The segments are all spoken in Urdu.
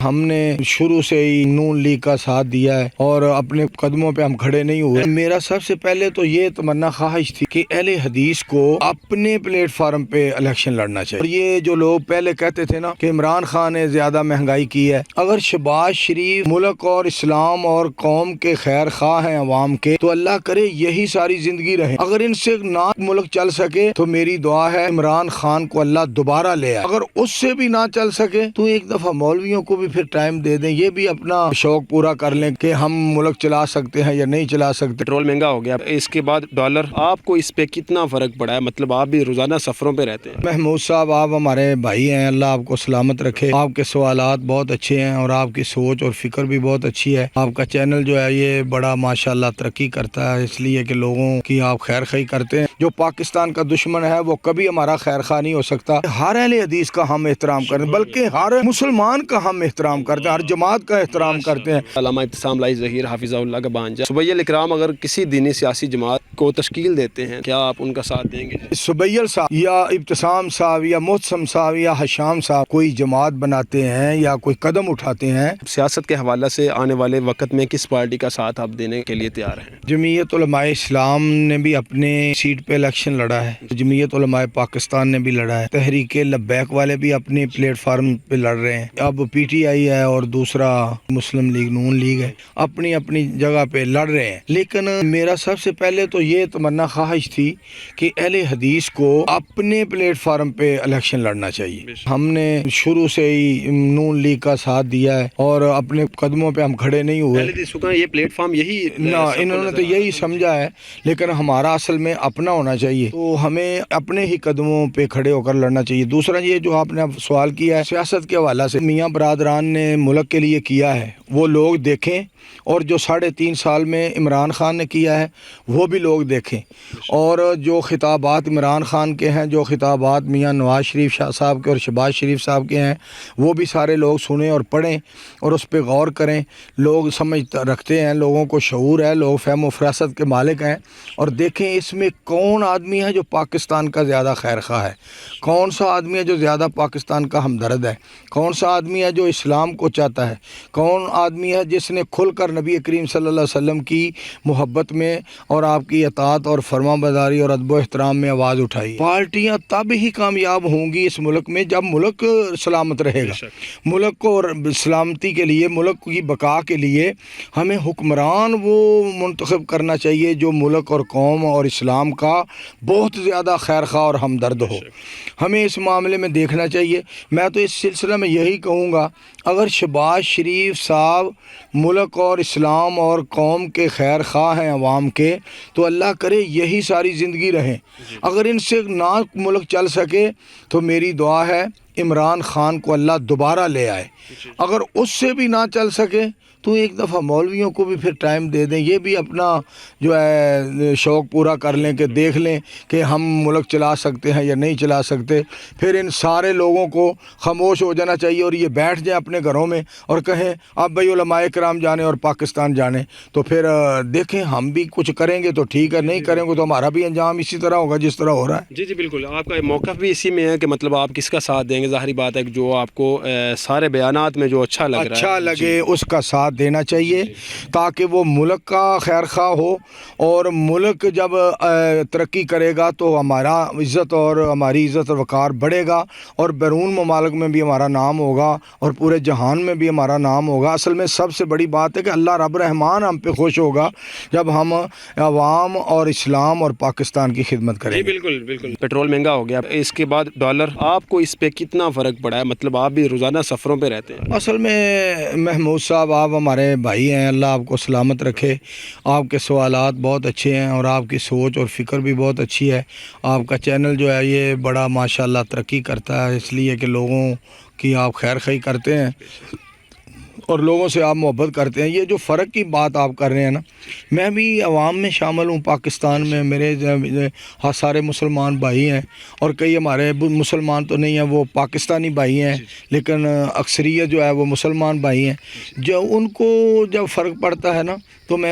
ہم نے شروع سے ہی نون لیگ کا ساتھ دیا ہے اور اپنے قدموں پہ ہم کھڑے نہیں ہوئے۔ میرا سب سے پہلے تو یہ تمنا خواہش تھی کہ اہل حدیث کو اپنے پلیٹ فارم پہ الیکشن لڑنا چاہیے۔ اور یہ جو لوگ پہلے کہتے تھے نا کہ عمران خان نے زیادہ مہنگائی کی ہے، اگر شہباز شریف ملک اور اسلام اور قوم کے خیر خواہ ہیں عوام کے، تو اللہ کرے یہی ساری زندگی رہے۔ اگر ان سے نہ ملک چل سکے تو میری دعا ہے عمران خان کو اللہ دوبارہ لے آئے۔ اگر اس سے بھی نہ چل سکے تو ایک دفعہ مولویوں کو بھی پھر ٹائم دے دیں، یہ بھی اپنا شوق پورا کر لیں کہ ہم ملک چلا سکتے ہیں یا نہیں چلا سکتے۔ پیٹرول مہنگا ہو گیا، اس کے بعد ڈالر، آپ کو اس پہ کتنا فرق پڑا ہے؟ مطلب آپ بھی روزانہ سفروں پہ رہتے ہیں۔ محمود صاحب، آپ ہمارے بھائی ہیں، اللہ آپ کو سلامت رکھے۔ آپ کے سوالات بہت اچھے ہیں اور آپ کی سوچ اور فکر بھی بہت اچھی ہے۔ آپ کا چینل جو ہے یہ بڑا ماشاءاللہ ترقی کرتا ہے، اس لیے کہ لوگوں کی آپ خیر خواہی کرتے ہیں۔ جو پاکستان کا دشمن ہے وہ کبھی ہمارا خیر خواہ نہیں ہو سکتا۔ ہر اہل حدیث کا ہم احترام کرتے ہیں، بلکہ ہر مسلمان کا ہم احترام کرتے ہیں، ہر جماعت کا احترام کرتے ہیں۔ علامہ ابتسام لائی ظہیر حافظہ اللہ کا بانجا صبیل اکرام اگر کسی دینی سیاسی جماعت کو تشکیل دیتے ہیں، کیا آپ ان کا ساتھ دیں گے؟ صبیل صاحب یا ابتسام صاحب یا محتسم صاحب یا حشام صاحب کوئی جماعت بناتے ہیں یا کوئی قدم اٹھاتے ہیں، سیاست کے حوالے سے آنے والے وقت میں کس پارٹی کا ساتھ آپ دینے کے لیے تیار ہیں؟ جمعیت علماء اسلام نے بھی اپنے سیٹ پہ الیکشن لڑا ہے، جمعیت علماء پاکستان نے بھی لڑا ہے، تحریک لبیک والے بھی اپنے پلیٹ فارم پہ لڑ رہے ہیں، اب پی ٹی آئی ہے اور دوسرا مسلم لیگ نون لیگ ہے، اپنی اپنی جگہ پہ لڑ رہے ہیں۔ لیکن میرا سب سے پہلے تو یہ تمنا خواہش تھی کہ اہل حدیث کو اپنے پلیٹ فارم پہ الیکشن لڑنا چاہیے۔ ہم نے شروع سے ہی نون لیگ کا ساتھ دیا ہے اور اپنے قدموں پہ ہم کھڑے نہیں ہوئے۔ یہ پلیٹ فارم یہی نہ، انہوں نے تو یہی سمجھا ہے، لیکن ہمارا اصل میں اپنا ہونا چاہیے، تو ہمیں اپنے ہی قدموں پہ کھڑے ہو کر لڑنا چاہیے۔ دوسرا یہ جو آپ نے سوال کیا ہے سیاست کے حوالے سے، میاں برادران نے ملک کے لیے کیا ہے وہ لوگ دیکھیں، اور جو 3.5 سال میں عمران خان نے کیا ہے وہ بھی لوگ دیکھیں، اور جو خطابات عمران خان کے ہیں، جو خطابات میاں نواز شریف شاہ صاحب کے اور شہباز شریف صاحب کے ہیں، وہ بھی سارے لوگ سنیں اور پڑھیں اور اس پہ غور کریں۔ لوگ سمجھ رکھتے ہیں، لوگوں کو شعور ہے، لوگ فہم و فراست کے مالک ہیں، اور دیکھیں اس میں کون آدمی ہے جو پاکستان کا زیادہ خیر خواہ ہے، کون سا آدمی ہے جو زیادہ پاکستان کا ہمدرد ہے، کون سا آدمی ہے جو اسلام کو چاہتا ہے، کون آدمی ہے جس نے کھل کر نبی کریم صلی اللہ علیہ وسلم کی محبت میں اور آپ کی اطاعت اور فرما برداری اور ادب و احترام میں آواز اٹھائی۔ پارٹیاں تب ہی کامیاب ہوں گی اس ملک میں جب ملک سلامت رہے گا۔ ملک کو اور سلامتی کے لیے، ملک کی بقا کے لیے ہمیں حکمران وہ منتخب کرنا چاہیے جو ملک اور قوم اور اسلام کا بہت زیادہ خیر خواہ اور ہمدرد ہو۔ ہمیں اس معاملے میں دیکھنا چاہیے۔ میں تو اس سلسلے میں یہی کہوں گا، اگر شہباز شریف صاحب ملک اور اسلام اور قوم کے خیر خواہ ہیں عوام کے، تو اللہ کرے یہی ساری زندگی رہیں۔ اگر ان سے نہ ملک چل سکے تو میری دعا ہے عمران خان کو اللہ دوبارہ لے آئے۔ اگر اس سے بھی نہ چل سکے تو ایک دفعہ مولویوں کو بھی پھر ٹائم دے دیں، یہ بھی اپنا جو ہے شوق پورا کر لیں کہ دیکھ لیں کہ ہم ملک چلا سکتے ہیں یا نہیں چلا سکتے۔ پھر ان سارے لوگوں کو خاموش ہو جانا چاہیے اور یہ بیٹھ جائیں اپنے گھروں میں اور کہیں اب بھائی علماء کرام جانے اور پاکستان جانے، تو پھر دیکھیں ہم بھی کچھ کریں گے تو ٹھیک ہے، نہیں کریں گے تو ہمارا بھی انجام اسی طرح ہوگا جس طرح ہو رہا ہے۔ جی بالکل، آپ کا موقف بھی اسی میں ہے کہ مطلب آپ کس کا ساتھ دیں گے؟ ظاہری بات ہے کہ جو آپ کو سارے بیانات میں جو اچھا لگے اس کا ساتھ دینا چاہیے، تاکہ وہ ملک کا خیر خواہ ہو، اور ملک جب ترقی کرے گا تو ہمارا عزت اور ہماری عزت اور وقار بڑھے گا، اور بیرون ممالک میں بھی ہمارا نام ہوگا اور پورے جہان میں بھی ہمارا نام ہوگا۔ اصل میں سب سے بڑی بات ہے کہ اللہ رب رحمان ہم پہ خوش ہوگا جب ہم عوام اور اسلام اور پاکستان کی خدمت کریں گے۔ بالکل، پیٹرول مہنگا ہو گیا، اس کے بعد ڈالر، آپ کو اس پہ کتنا فرق پڑا ہے؟ مطلب آپ بھی روزانہ سفروں پہ رہتے ہیں۔ اصل میں محمود صاحب، آپ ہمارے بھائی ہیں، اللہ آپ کو سلامت رکھے۔ آپ کے سوالات بہت اچھے ہیں اور آپ کی سوچ اور فکر بھی بہت اچھی ہے۔ آپ کا چینل جو ہے یہ بڑا ماشاءاللہ ترقی کرتا ہے، اس لیے کہ لوگوں کی آپ خیر خواہی کرتے ہیں۔ اور لوگوں سے آپ محبت کرتے ہیں. یہ جو فرق کی بات آپ کر رہے ہیں نا، میں بھی عوام میں شامل ہوں پاکستان میں. میرے سارے مسلمان بھائی ہیں، اور کئی ہمارے مسلمان تو نہیں ہیں، وہ پاکستانی بھائی ہیں، لیکن اکثریت جو ہے وہ مسلمان بھائی ہیں. جو ان کو جب فرق پڑتا ہے نا، تو میں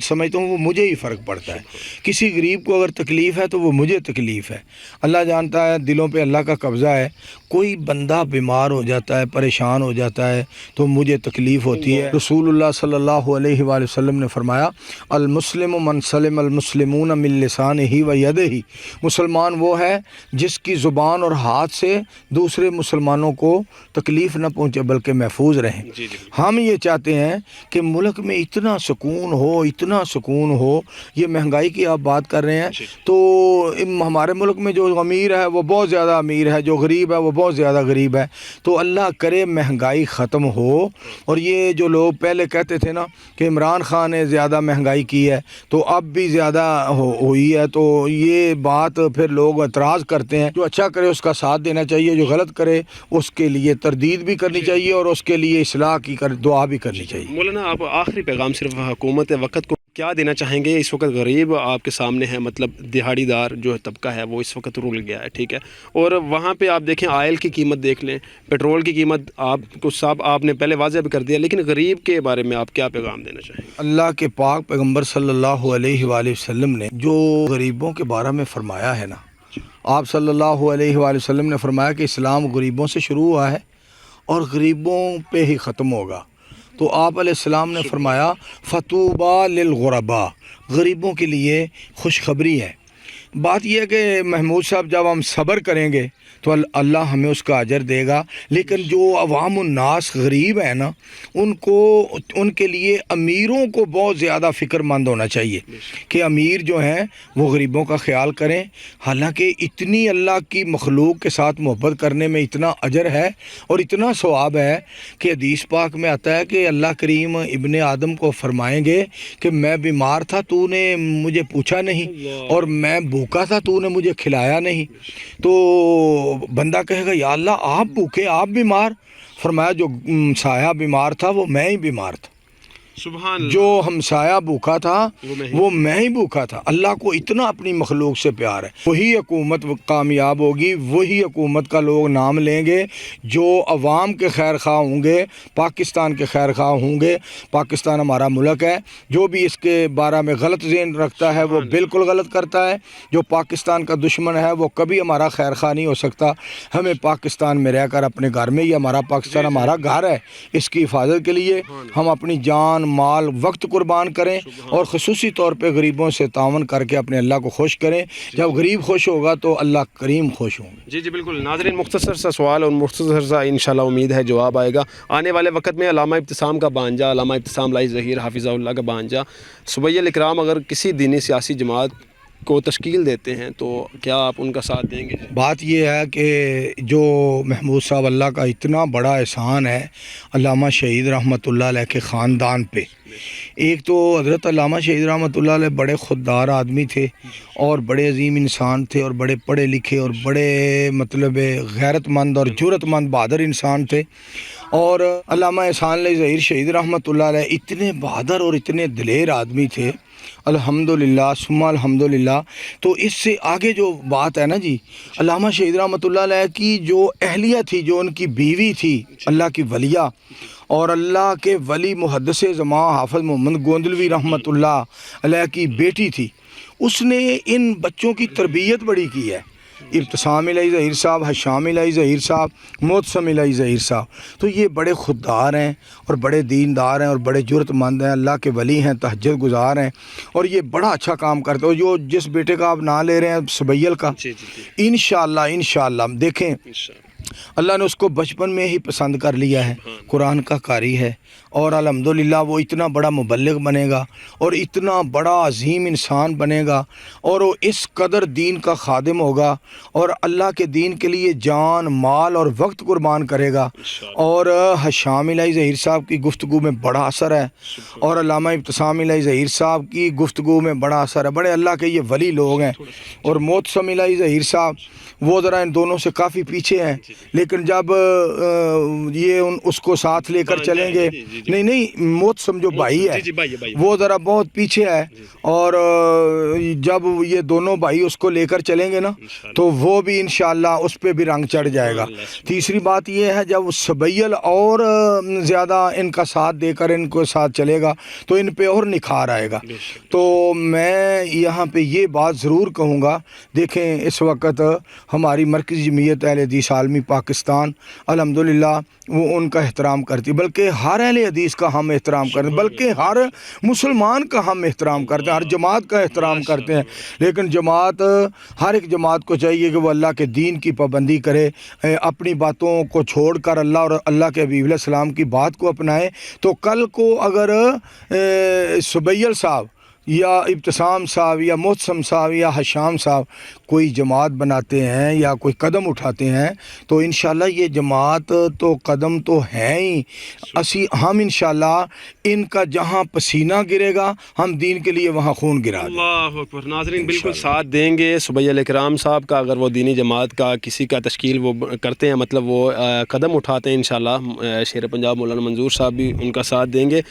سمجھتا ہوں وہ مجھے ہی فرق پڑتا ہے. کسی غریب کو اگر تکلیف ہے تو وہ مجھے تکلیف ہے. اللہ جانتا ہے دلوں پہ اللہ کا قبضہ ہے. کوئی بندہ بیمار ہو جاتا ہے، پریشان ہو جاتا ہے تو مجھے تکلیف ہوتی ہے. رسول اللہ صلی اللہ علیہ وآلہ وسلم نے فرمایا، المسلم من سلم المسلمون من لسانہ و یدہ. مسلمان وہ ہے جس کی زبان اور ہاتھ سے دوسرے مسلمانوں کو تکلیف نہ پہنچے بلکہ محفوظ رہیں. ہم یہ چاہتے ہیں کہ ملک میں اتنا سکون ہو، اتنا سکون ہو. یہ مہنگائی کی آپ بات کر رہے ہیں تو ہمارے ملک میں جو امیر ہے وہ بہت زیادہ امیر ہے، جو غریب ہے وہ بہت زیادہ غریب ہے. تو اللہ کرے مہنگائی ختم ہو. اور یہ جو لوگ پہلے کہتے تھے نا کہ عمران خان نے زیادہ مہنگائی کی ہے، تو اب بھی زیادہ ہوئی ہے، تو یہ بات پھر لوگ اعتراض کرتے ہیں. جو اچھا کرے اس کا ساتھ دینا چاہیے، جو غلط کرے اس کے لیے تردید بھی کرنی چاہیے اور اس کے لیے اصلاح کی دعا بھی کرنی چاہیے. مولانا آپ آخری پیغام صرف حکومت وقت کو کیا دینا چاہیں گے؟ اس وقت غریب آپ کے سامنے ہے، مطلب دہاڑی دار جو طبقہ ہے وہ اس وقت رول گیا ہے، ٹھیک ہے، اور وہاں پہ آپ دیکھیں آئل کی قیمت دیکھ لیں، پیٹرول کی قیمت آپ کو صاحب آپ نے پہلے واضح بھی کر دیا، لیکن غریب کے بارے میں آپ کیا پیغام دینا چاہیں گے؟ اللہ کے پاک پیغمبر صلی اللہ علیہ وآلہ وسلم نے جو غریبوں کے بارے میں فرمایا ہے نا، آپ صلی اللہ علیہ وآلہ وسلم نے فرمایا کہ اسلام غریبوں سے شروع ہوا ہے اور غریبوں پہ ہی ختم ہوگا. تو آپ علیہ السلام نے فرمایا فطوبیٰ للغرباء، غریبوں کے لیے خوشخبری ہے. بات یہ ہے کہ محمود صاحب جب ہم صبر کریں گے تو اللہ ہمیں اس کا اجر دے گا. لیکن جو عوام الناس غریب ہیں نا، ان کے لیے امیروں کو بہت زیادہ فکر مند ہونا چاہیے کہ امیر جو ہیں وہ غریبوں کا خیال کریں. حالانکہ اتنی اللہ کی مخلوق کے ساتھ محبت کرنے میں اتنا اجر ہے اور اتنا ثواب ہے کہ حدیث پاک میں آتا ہے کہ اللہ کریم ابن آدم کو فرمائیں گے کہ میں بیمار تھا تو نے مجھے پوچھا نہیں، اور میں بھوکا تھا تو نے مجھے کھلایا نہیں. تو بندہ کہے گا یا اللہ آپ بھوکے، آپ بیمار. فرمایا جو سایہ بیمار تھا وہ میں ہی بیمار تھا، سبحان اللہ. جو ہمسایہ بھوکا تھا وہ میں ہی بھوکا تھا. اللہ کو اتنا اپنی مخلوق سے پیار ہے. وہی حکومت کامیاب ہوگی، وہی حکومت کا لوگ نام لیں گے جو عوام کے خیر خواہ ہوں گے، پاکستان کے خیر خواہ ہوں گے. پاکستان ہمارا ملک ہے، جو بھی اس کے بارے میں غلط ذہن رکھتا ہے وہ بالکل غلط کرتا ہے. جو پاکستان کا دشمن ہے وہ کبھی ہمارا خیر خواہ نہیں ہو سکتا. ہمیں پاکستان میں رہ کر اپنے گھر میں ہی، ہمارا پاکستان ہمارا گھر ہے، اس کی حفاظت کے لیے ہم اپنی جان، مال، وقت قربان کریں اور خصوصی طور پہ غریبوں سے تعاون کر کے اپنے اللہ کو خوش کریں. جب غریب خوش ہوگا تو اللہ کریم خوش ہوں گے. جی بالکل. ناظرین، مختصر سا سوال اور مختصر سا انشاءاللہ امید ہے جواب آئے گا. آنے والے وقت میں علامہ ابتسام کا بانجا، علامہ ابتسام لائی ظہیر حافظہ اللہ کا بانجا، صبیہ الاکرام اگر کسی دینی سیاسی جماعت کو تشکیل دیتے ہیں تو کیا آپ ان کا ساتھ دیں گے؟ بات یہ ہے کہ جو محمود صاحب اللہ کا اتنا بڑا احسان ہے علامہ شہید رحمۃ اللہ علیہ کے خاندان پہ. ایک تو حضرت علامہ شہید رحمۃ اللہ علیہ بڑے خوددار آدمی تھے اور بڑے عظیم انسان تھے اور بڑے پڑھے لکھے اور بڑے مطلب غیرت مند اور جرأت مند بہادر انسان تھے. اور علامہ احسان علیہ ظہیر شہید رحمۃ اللہ علیہ اتنے بہادر اور اتنے دلیر آدمی تھے، الحمدللہ ثم الحمدللہ. تو اس سے آگے جو بات ہے نا جی، علامہ شہید رحمۃ اللہ علیہ کی جو اہلیہ تھی، جو ان کی بیوی تھی اللہ کی ولیہ، اور اللہ کے ولی محدث زماں حافظ محمد گوندلوی رحمۃ اللہ علیہ کی بیٹی تھی، اس نے ان بچوں کی تربیت بڑی کی ہے. ابتسام الہی ظہیر صاحب، حشام الہی ظہیر صاحب، محتسم الہی ظہیر صاحب، تو یہ بڑے خوددار ہیں اور بڑے دیندار ہیں اور بڑے جرأت مند ہیں، اللہ کے ولی ہیں، تہجد گزار ہیں، اور یہ بڑا اچھا کام کرتے ہیں. جو جس بیٹے کا آپ نام لے رہے ہیں سبیل کا، انشاءاللہ دیکھیں اللہ نے اس کو بچپن میں ہی پسند کر لیا ہے، قرآن کا قاری ہے، اور الحمدللہ وہ اتنا بڑا مبلغ بنے گا اور اتنا بڑا عظیم انسان بنے گا اور وہ اس قدر دین کا خادم ہوگا اور اللہ کے دین کے لیے جان، مال اور وقت قربان کرے گا. اور حشام الہی ظہیر صاحب کی گفتگو میں بڑا اثر ہے اور علامہ ابتسام الہی ظہیر صاحب کی گفتگو میں بڑا اثر ہے. بڑے اللہ کے یہ ولی لوگ ہیں. اور محتسم الہی ظہیر صاحب وہ ذرا ان دونوں سے کافی پیچھے ہیں لیکن جب یہ اس کو ساتھ لے کر چلیں گے, نہیں نہیں موت سمجھو بھائی ہے, وہ ذرا بہت پیچھے ہے, اور جب یہ دونوں بھائی اس کو لے کر چلیں گے نا تو وہ بھی انشاءاللہ اس پہ بھی رنگ چڑھ جائے گا. تیسری بات یہ ہے جب سبیل اور زیادہ ان کا ساتھ دے کر ان کو ساتھ چلے گا تو ان پہ اور نکھار آئے گا. تو میں یہاں پہ یہ بات ضرور کہوں گا, دیکھیں اس وقت ہماری مرکزی جمعیت اہل حدیث عالمی پاکستان الحمدللہ وہ ان کا احترام کرتی, بلکہ ہر اہل حدیث کا ہم احترام کرتے ہیں, بلکہ ہر مسلمان کا ہم احترام کرتے ہیں, ہر جماعت کا احترام کرتے ہیں. لیکن جماعت, ہر ایک جماعت کو چاہیے کہ وہ اللہ کے دین کی پابندی کرے, اپنی باتوں کو چھوڑ کر اللہ اور اللہ کے حبیب علیہ السلام کی بات کو اپنائے. تو کل کو اگر سبیل صاحب یا ابتسام صاحب یا محتسم صاحب یا حشام صاحب کوئی جماعت بناتے ہیں یا کوئی قدم اٹھاتے ہیں تو انشاءاللہ یہ جماعت تو قدم تو ہیں ہی, ہم انشاءاللہ ان کا جہاں پسینہ گرے گا ہم دین کے لیے وہاں خون گرا دیں. اللہ اکبر. ناظرین بالکل ساتھ دیں گے سبیل اکرام صاحب کا, اگر وہ دینی جماعت کا کسی کا تشکیل وہ کرتے ہیں, مطلب وہ قدم اٹھاتے ہیں, انشاءاللہ شیر پنجاب مولانا منظور صاحب بھی ان کا ساتھ دیں گے.